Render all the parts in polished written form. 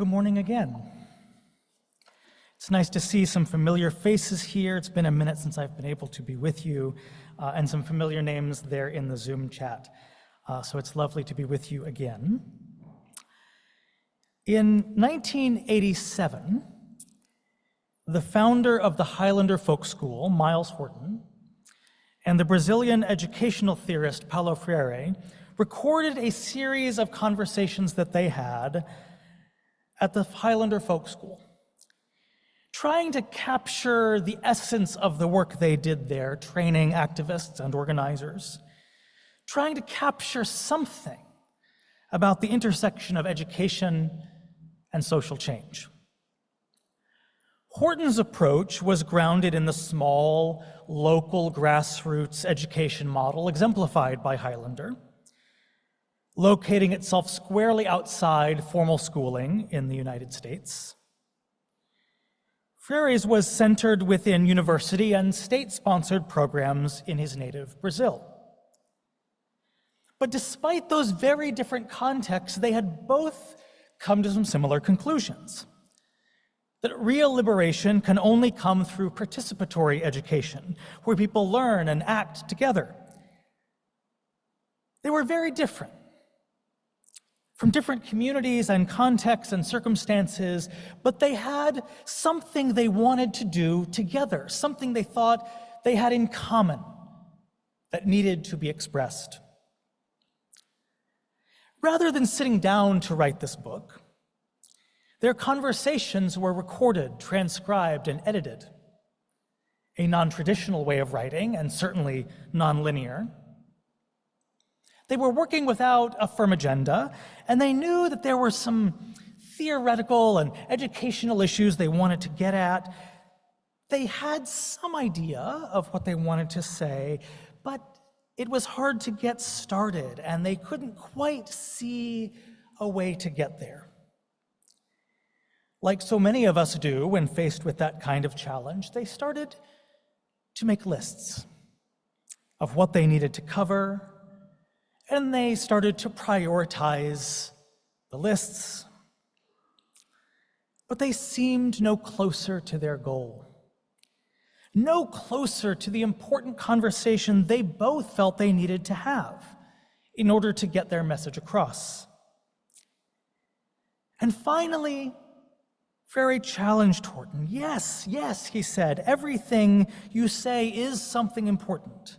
good morning again. It's nice to see some familiar faces here. It's been a minute since I've been able to be with you, and some familiar names there in the Zoom chat. So it's lovely to be with you again. In 1987, the founder of the Highlander Folk School, Myles Horton, and the Brazilian educational theorist Paulo Freire recorded a series of conversations that they had at the Highlander Folk School, trying to capture the essence of the work they did there, training activists and organizers, trying to capture something about the intersection of education and social change. Horton's approach was grounded in the small, local, grassroots education model exemplified by Highlander, locating itself squarely outside formal schooling in the United States. Freire's was centered within university and state-sponsored programs in his native Brazil. But despite those very different contexts, they had both come to some similar conclusions. That real liberation can only come through participatory education, where people learn and act together. They were very different, from different communities and contexts and circumstances, but they had something they wanted to do together, something they thought they had in common that needed to be expressed. Rather than sitting down to write this book, their conversations were recorded, transcribed, and edited, a non-traditional way of writing and certainly non-linear. They were working without a firm agenda, and they knew that there were some theoretical and educational issues they wanted to get at. They had some idea of what they wanted to say, but it was hard to get started, and they couldn't quite see a way to get there. Like so many of us do when faced with that kind of challenge, they started to make lists of what they needed to cover, and they started to prioritize the lists, but they seemed no closer to their goal, no closer to the important conversation they both felt they needed to have in order to get their message across. And finally, Freire challenged Horton. Yes, he said, everything you say is something important.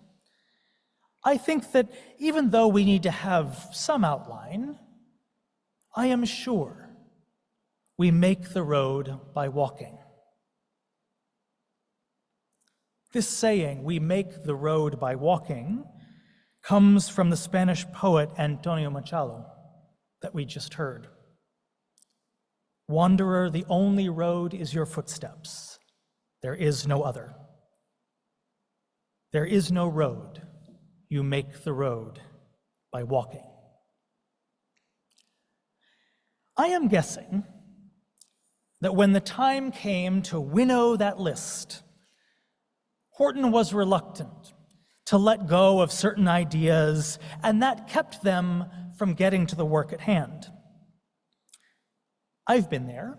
I think that even though we need to have some outline, I am sure we make the road by walking. This saying, we make the road by walking, comes from the Spanish poet Antonio Machado that we just heard. Wanderer, the only road is your footsteps. There is no other. There is no road. You make the road by walking. I am guessing that when the time came to winnow that list, Horton was reluctant to let go of certain ideas, and that kept them from getting to the work at hand. I've been there.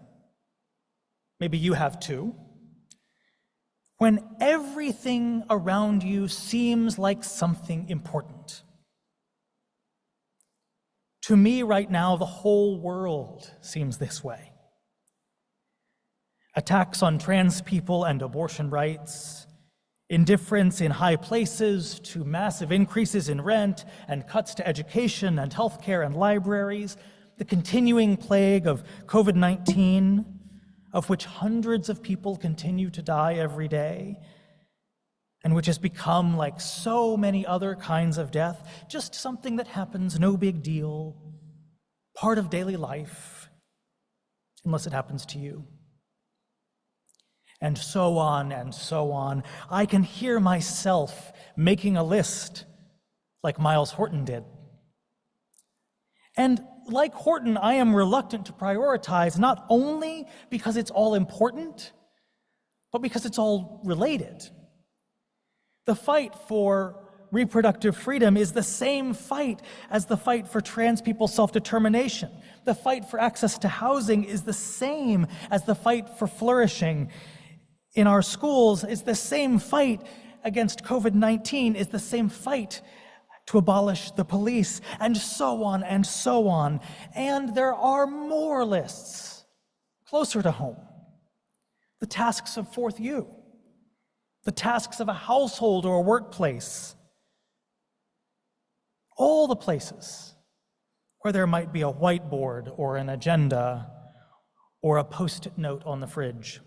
Maybe you have too. When everything around you seems like something important. To me right now, the whole world seems this way. Attacks on trans people and abortion rights, indifference in high places to massive increases in rent and cuts to education and healthcare and libraries, the continuing plague of COVID-19, of which hundreds of people continue to die every day, and which has become, like so many other kinds of death, just something that happens, no big deal, part of daily life, unless it happens to you. And so on and so on. I can hear myself making a list like Myles Horton did. And like Horton, I am reluctant to prioritize, not only because it's all important, but because it's all related. The fight for reproductive freedom is the same fight as the fight for trans people's self-determination. The fight for access to housing is the same as the fight for flourishing in our schools, is the same fight against COVID-19, is the same fight to abolish the police, and so on and so on. And there are more lists closer to home. The tasks of Fourth U, the tasks of a household or a workplace, all the places where there might be a whiteboard or an agenda or a post-it note on the fridge.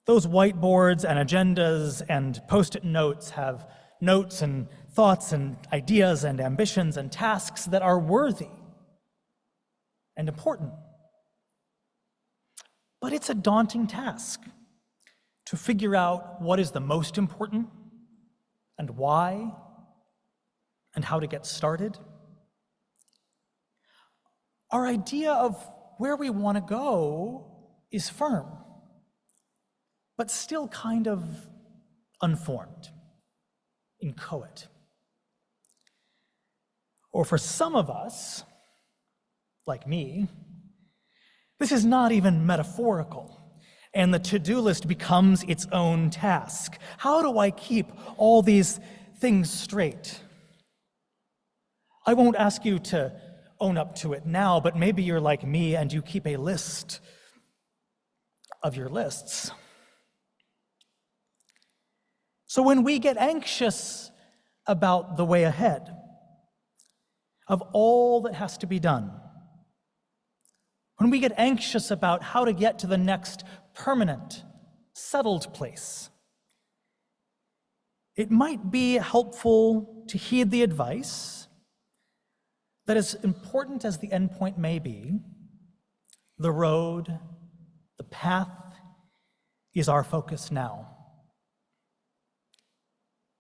Those whiteboards and agendas and post-it notes have notes and thoughts and ideas and ambitions and tasks that are worthy and important. But it's a daunting task to figure out what is the most important and why and how to get started. Our idea of where we want to go is firm, but still kind of unformed, inchoate. Or for some of us, like me, this is not even metaphorical, and the to-do list becomes its own task. How do I keep all these things straight? I won't ask you to own up to it now, but maybe you're like me and you keep a list of your lists. So when we get anxious about the way ahead, of all that has to be done, when we get anxious about how to get to the next permanent, settled place, it might be helpful to heed the advice that, as important as the endpoint may be, the road, the path, is our focus now.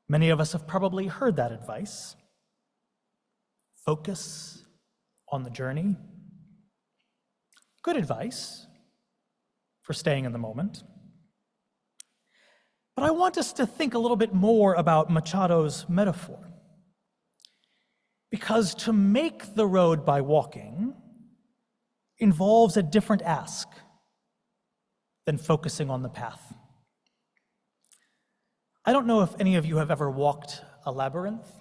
Many of us have probably heard that advice. Focus on the journey. Good advice for staying in the moment. But I want us to think a little bit more about Machado's metaphor. Because to make the road by walking involves a different ask than focusing on the path. I don't know if any of you have ever walked a labyrinth.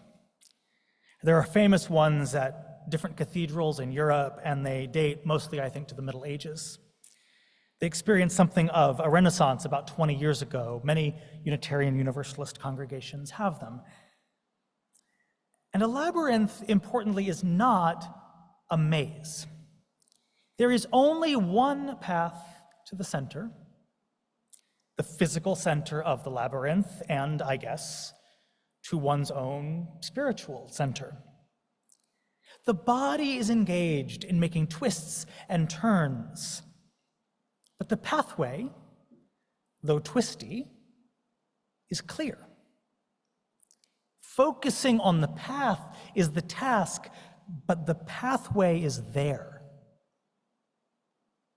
There are famous ones at different cathedrals in Europe, and they date mostly, I think, to the Middle Ages. They experienced something of a renaissance about 20 years ago. Many Unitarian Universalist congregations have them. And a labyrinth, importantly, is not a maze. There is only one path to the center, the physical center of the labyrinth, and, I guess, to one's own spiritual center. The body is engaged in making twists and turns, but the pathway, though twisty, is clear. Focusing on the path is the task, but the pathway is there.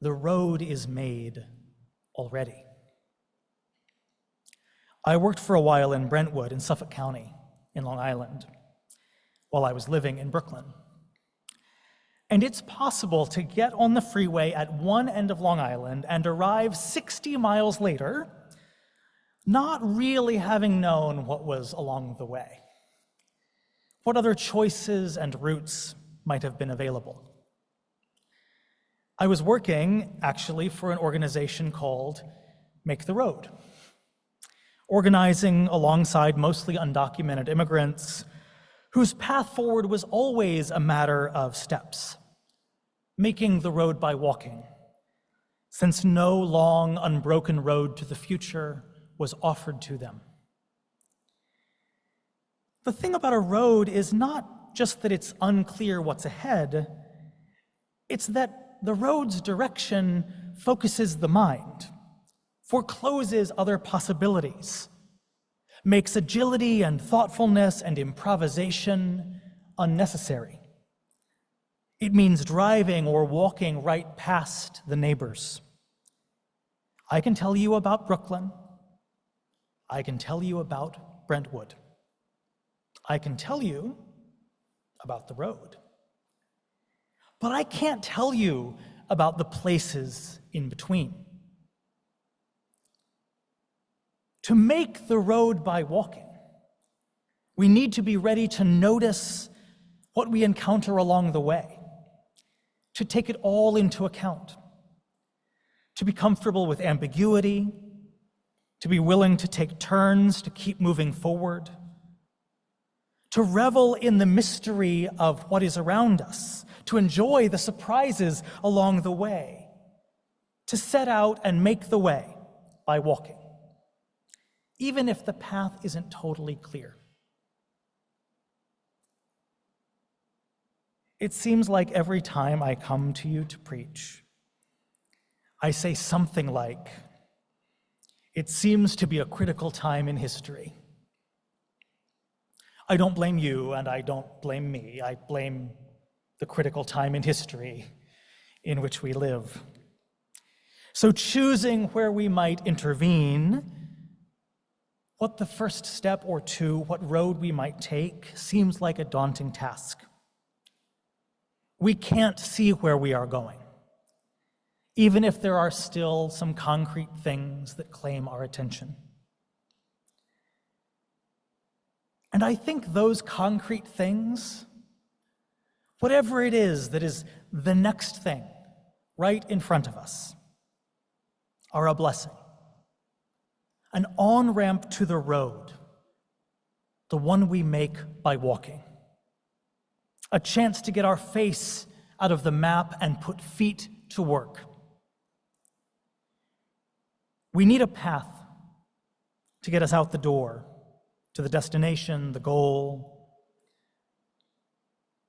The road is made already. I worked for a while in Brentwood in Suffolk County in Long Island while I was living in Brooklyn. And it's possible to get on the freeway at one end of Long Island and arrive 60 miles later, not really having known what was along the way. What other choices and routes might have been available? I was working, actually, for an organization called Make the Road, organizing alongside mostly undocumented immigrants whose path forward was always a matter of steps, making the road by walking, since no long, unbroken road to the future was offered to them. The thing about a road is not just that it's unclear what's ahead, it's that the road's direction focuses the mind, forecloses other possibilities, makes agility and thoughtfulness and improvisation unnecessary. It means driving or walking right past the neighbors. I can tell you about Brooklyn. I can tell you about Brentwood. I can tell you about the road, but I can't tell you about the places in between. To make the road by walking, we need to be ready to notice what we encounter along the way, to take it all into account, to be comfortable with ambiguity, to be willing to take turns to keep moving forward, to revel in the mystery of what is around us, to enjoy the surprises along the way, to set out and make the way by walking, even if the path isn't totally clear. It seems like every time I come to you to preach, I say something like, "It seems to be a critical time in history." I don't blame you, and I don't blame me. I blame the critical time in history in which we live. So choosing where we might intervene, what the first step or two, what road we might take, seems like a daunting task. We can't see where we are going, even if there are still some concrete things that claim our attention. And I think those concrete things, whatever it is that is the next thing right in front of us, are a blessing, an on-ramp to the road, the one we make by walking, a chance to get our face out of the map and put feet to work. We need a path to get us out the door, to the destination, the goal.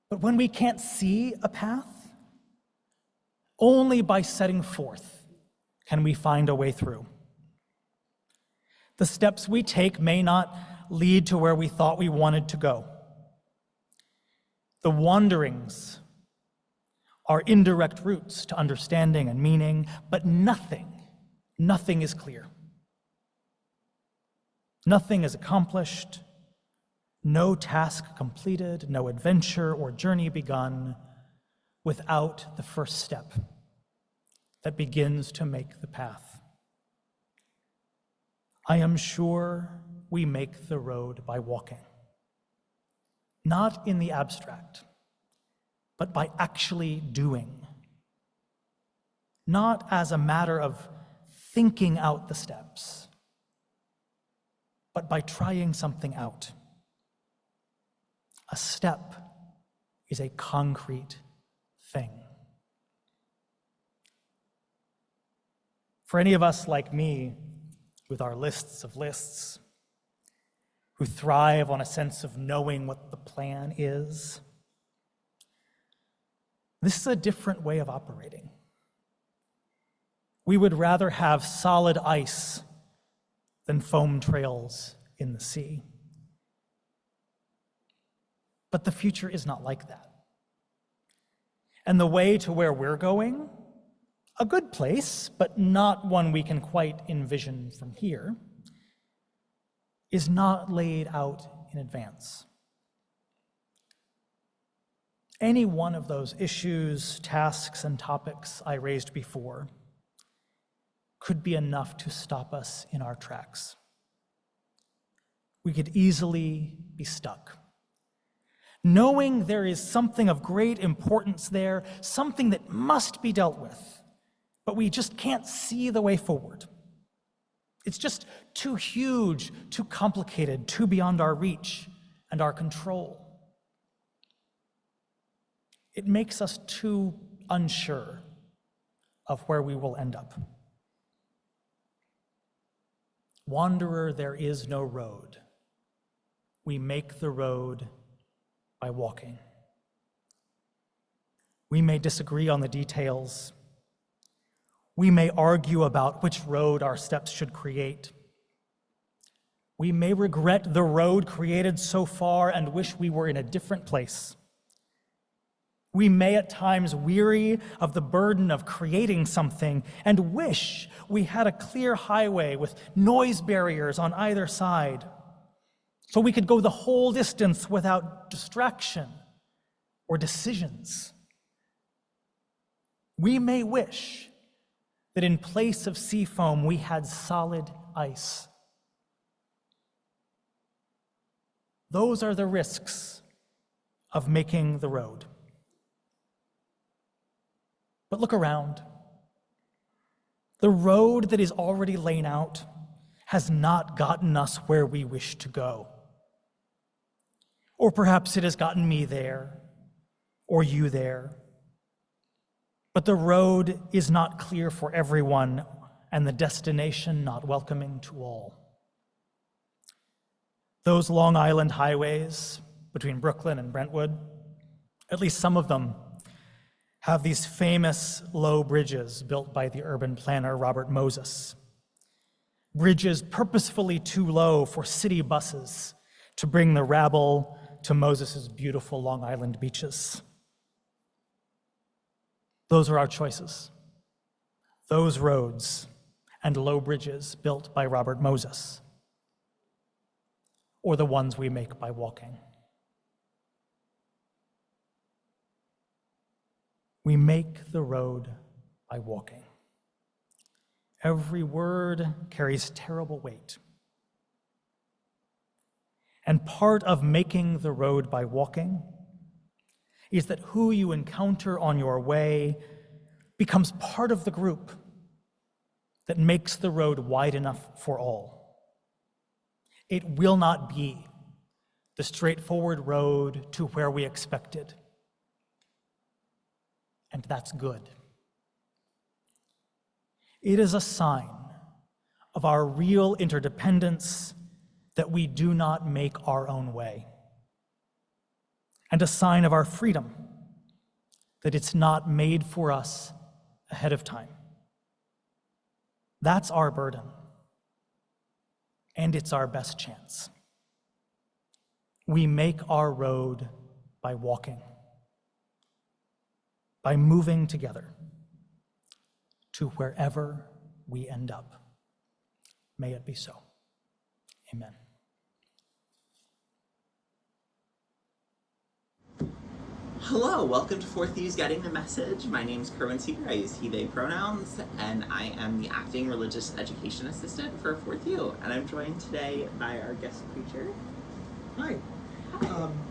But when we can't see a path, only by setting forth can we find a way through. The steps we take may not lead to where we thought we wanted to go. The wanderings are indirect routes to understanding and meaning, but nothing is clear. Nothing is accomplished, no task completed, no adventure or journey begun without the first step that begins to make the path. I am sure we make the road by walking, not in the abstract, but by actually doing, not as a matter of thinking out the steps, but by trying something out. A step is a concrete thing. For any of us like me, with our lists of lists, who thrive on a sense of knowing what the plan is, this is a different way of operating. We would rather have solid ice than foam trails in the sea. But the future is not like that. And the way to where we're going, a good place, but not one we can quite envision from here, is not laid out in advance. Any one of those issues, tasks, and topics I raised before could be enough to stop us in our tracks. We could easily be stuck, knowing there is something of great importance there, something that must be dealt with, but we just can't see the way forward. It's just too huge, too complicated, too beyond our reach and our control. It makes us too unsure of where we will end up. Wanderer, there is no road. We make the road by walking. We may disagree on the details. We may argue about which road our steps should create. We may regret the road created so far and wish we were in a different place. We may at times weary of the burden of creating something and wish we had a clear highway with noise barriers on either side. so we could go the whole distance without distraction or decisions. We may wish that in place of sea foam, we had solid ice. Those are the risks of making the road. But look around. The road that is already laid out has not gotten us where we wish to go. Or perhaps it has gotten me there, or you there. But the road is not clear for everyone, and the destination not welcoming to all. Those Long Island highways between Brooklyn and Brentwood, at least some of them, have these famous low bridges built by the urban planner Robert Moses. Bridges purposefully too low for city buses to bring the rabble to Moses's beautiful Long Island beaches. Those are our choices. Those roads and low bridges built by Robert Moses, or the ones we make by walking. We make the road by walking. Every word carries terrible weight. And part of making the road by walking is that who you encounter on your way becomes part of the group that makes the road wide enough for all. It will not be the straightforward road to where we expected. And that's good. It is a sign of our real interdependence that we do not make our own way, and a sign of our freedom that it's not made for us ahead of time. That's our burden, and it's our best chance. We make our road by walking, by moving together to wherever we end up. May it be so. Amen. Hello, welcome to Fourth U's Getting the Message. My name is Kerwin Seeger. I use he, they pronouns, and I am the acting religious education assistant for Fourth U. And I'm joined today by our guest preacher. Hi.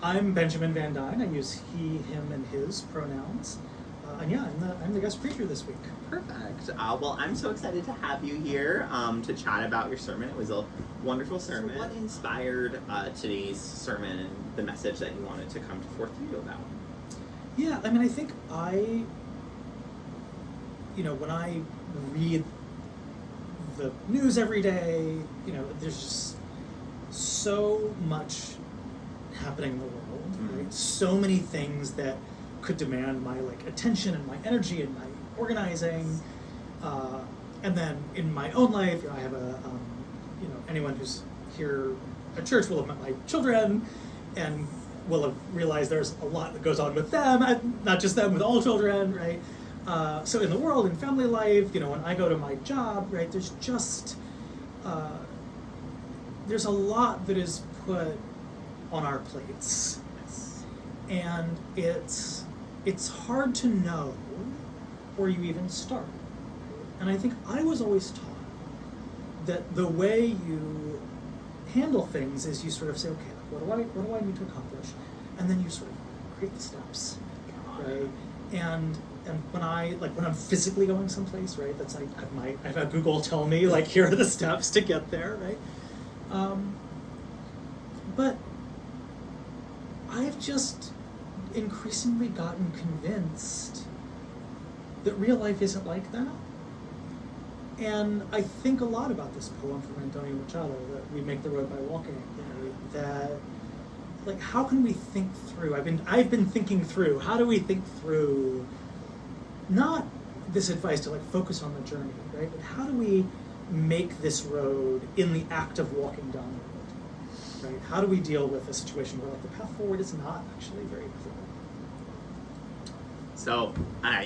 I'm Benjamin Van Dyne. I use he, him, and his pronouns. I'm the guest preacher this week. Perfect. Well, I'm so excited to have you here to chat about your sermon. It was a wonderful sermon. So what inspired today's sermon and the message that you wanted to come to Fourth U about? Yeah, I mean, I think when I read the news every day, there's just so much happening in the world, right? So many things that could demand my attention and my energy and my organizing, and then in my own life, I have anyone who's here at church will have met my children and will have realized there's a lot that goes on with them, not just them, with all children, right? So in the world, in family life, when I go to my job, right, there's just there's a lot that is put on our plates, and it's hard to know where you even start. And I think I was always taught that the way you handle things is you sort of say, okay, what do I need to accomplish? And then you sort of create the steps, right? And when I'm physically going someplace, right, that's I've had Google tell me here are the steps to get there, right? But I've just increasingly gotten convinced that real life isn't like that. And I think a lot about this poem from Antonio Machado, that we make the road by walking, that how can we think through, I've been thinking through, how do we think through not this advice to focus on the journey, right? But how do we make this road in the act of walking down the road, right? How do we deal with a situation where the path forward is not actually very clear? So,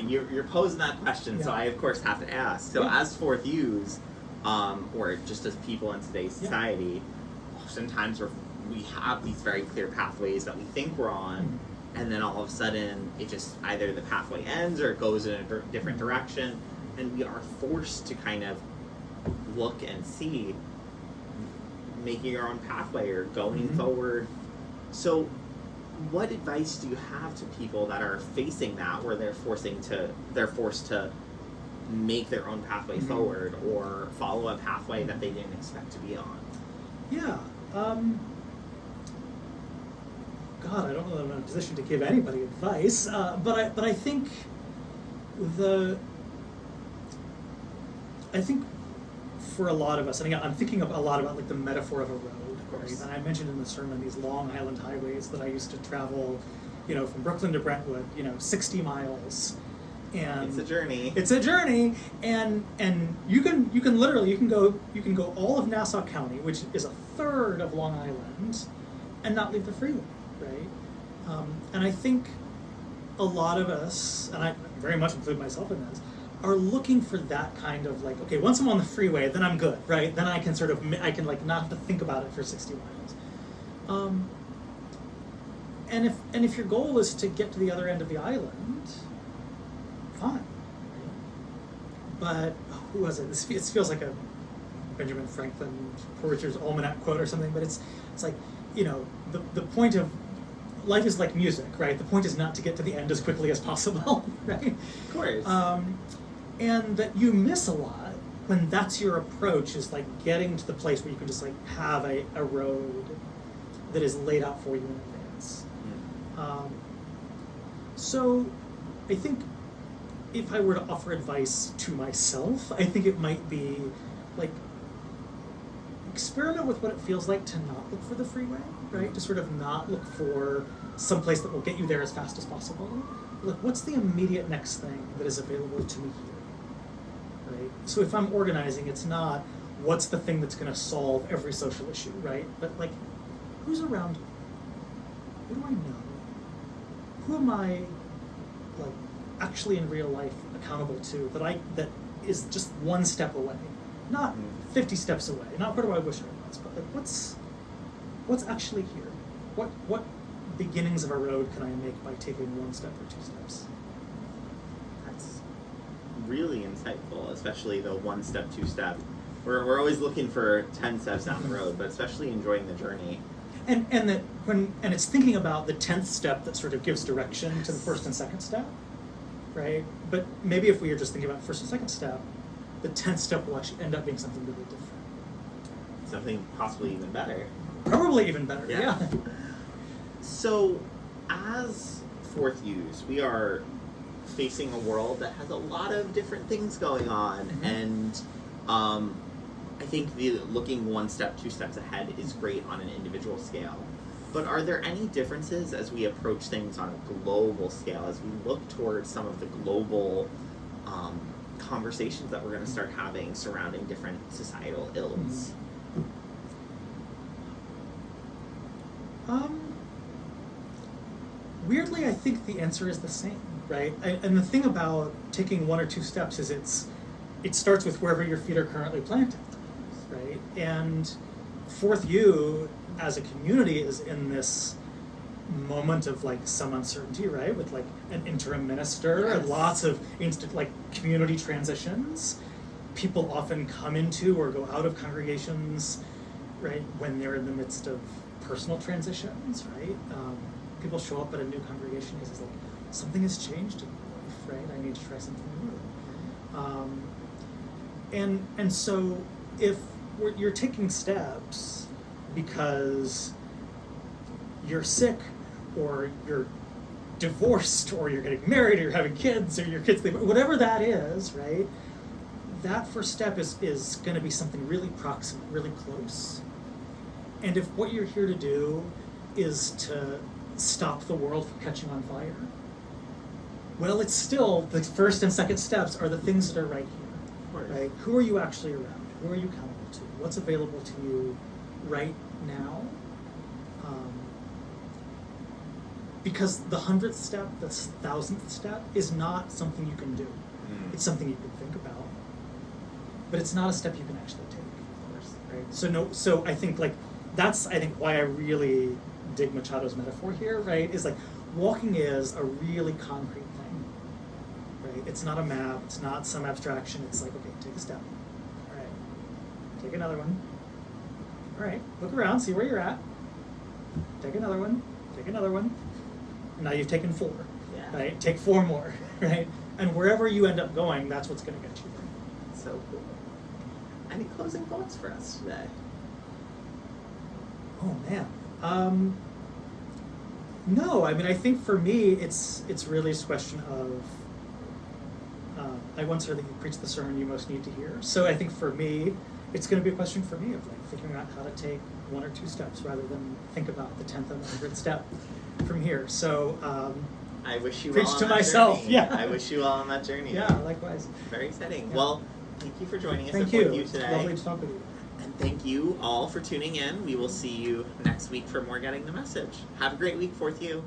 you're posing that question, so I of course have to ask. So as Fourth U's, or just as people in today's society, oftentimes we're we have these very clear pathways that we think we're on, and then all of a sudden it just either the pathway ends or it goes in a different direction, and we are forced to kind of look and see making our own pathway or going forward. So what advice do you have to people that are facing that, where they're forced to make their own pathway forward or follow a pathway that they didn't expect to be on? Yeah. God, I don't know that I'm in a position to give anybody advice, but I think for a lot of us, and again, I'm thinking a lot about like the metaphor of a road, right? And I mentioned in the sermon these Long Island highways that I used to travel, from Brooklyn to Brentwood, 60 miles. And it's a journey. It's a journey, and you can go all of Nassau County, which is a third of Long Island, and not leave the freeway, right? And I think a lot of us, and I very much include myself in this, are looking for that kind of like, okay, once I'm on the freeway, then I'm good, right? Then I can not have to think about it for 60 miles. And if your goal is to get to the other end of the island, fine. But who was it? This feels like a Benjamin Franklin Poetry's Almanac quote or something. But it's like, the point of life is like music, right? The point is not to get to the end as quickly as possible, right? Of course. And that you miss a lot when that's your approach, is like getting to the place where you can just like have a road that is laid out for you in advance. So I think if I were to offer advice to myself, I think it might be like, experiment with what it feels like to not look for the freeway, right? To sort of not look for some place that will get you there as fast as possible. Like, what's the immediate next thing that is available to me here, right? So if I'm organizing, it's not what's the thing that's going to solve every social issue, right? But like, who's around me? What do I know? Who am I, like, actually in real life accountable to, that is just one step away, not 50 steps away, not where do I wish I was, but like, what's actually here? What beginnings of a road can I make by taking one step or two steps? That's really insightful, especially the one step, two step. We're always looking for 10 steps down the road, but especially enjoying the journey. And it's thinking about the 10th step that sort of gives direction to the first and second step, right? But maybe if we are just thinking about first and second step, the 10th step will actually end up being something really different. Something possibly even better. Probably even better, yeah. So, as Fourth U's, we are facing a world that has a lot of different things going on, and I think looking one step, two steps ahead is great on an individual scale. But are there any differences as we approach things on a global scale, as we look towards some of the global conversations that we're going to start having surrounding different societal ills? Weirdly, I think the answer is the same, right? And the thing about taking one or two steps is it starts with wherever your feet are currently planted, right? And Fourth U as a community is in this moment of like some uncertainty, right? With like an interim minister and lots of community transitions. People often come into or go out of congregations, right, when they're in the midst of personal transitions, right? People show up at a new congregation because it's like, something has changed in my life, right? I need to try something new. And so if you're taking steps because you're sick, or you're divorced, or you're getting married, or you're having kids, or your kids, whatever that is, right? That first step is going to be something really proximate, really close. And if what you're here to do is to stop the world from catching on fire, well, it's still the first and second steps are the things that are right here, right? Who are you actually around? Who are you accountable to? What's available to you right now? Because the 100th step, the 1,000th step, is not something you can do. It's something you can think about, but it's not a step you can actually take, of course, right? So I think like that's, I think, why I really dig Machado's metaphor here, right? Is like walking is a really concrete thing, right? It's not a map, it's not some abstraction. It's like, okay, take a step. All right, take another one. All right, look around, see where you're at. Take another one, take another one. And now you've taken 4, Yeah. right? Take 4 more, right? And wherever you end up going, that's what's going to get you there. So cool. Any closing thoughts for us today? Oh man. No, I mean, I think for me, it's really this question of. I once heard that you preach the sermon you most need to hear. So I think for me, it's going to be a question for me of like figuring out how to take 1 or 2 steps rather than think about the 10th and 100th step from here. So. I wish you Preach all on to that myself, journey. yeah. I wish you all on that journey. Yeah, likewise. Very exciting. Yeah. Well, thank you for joining us Thank at you. Fourth U It's today. lovely to talk with you. And thank you all for tuning in. We will see you next week for more Getting the Message. Have a great week, Fourth U.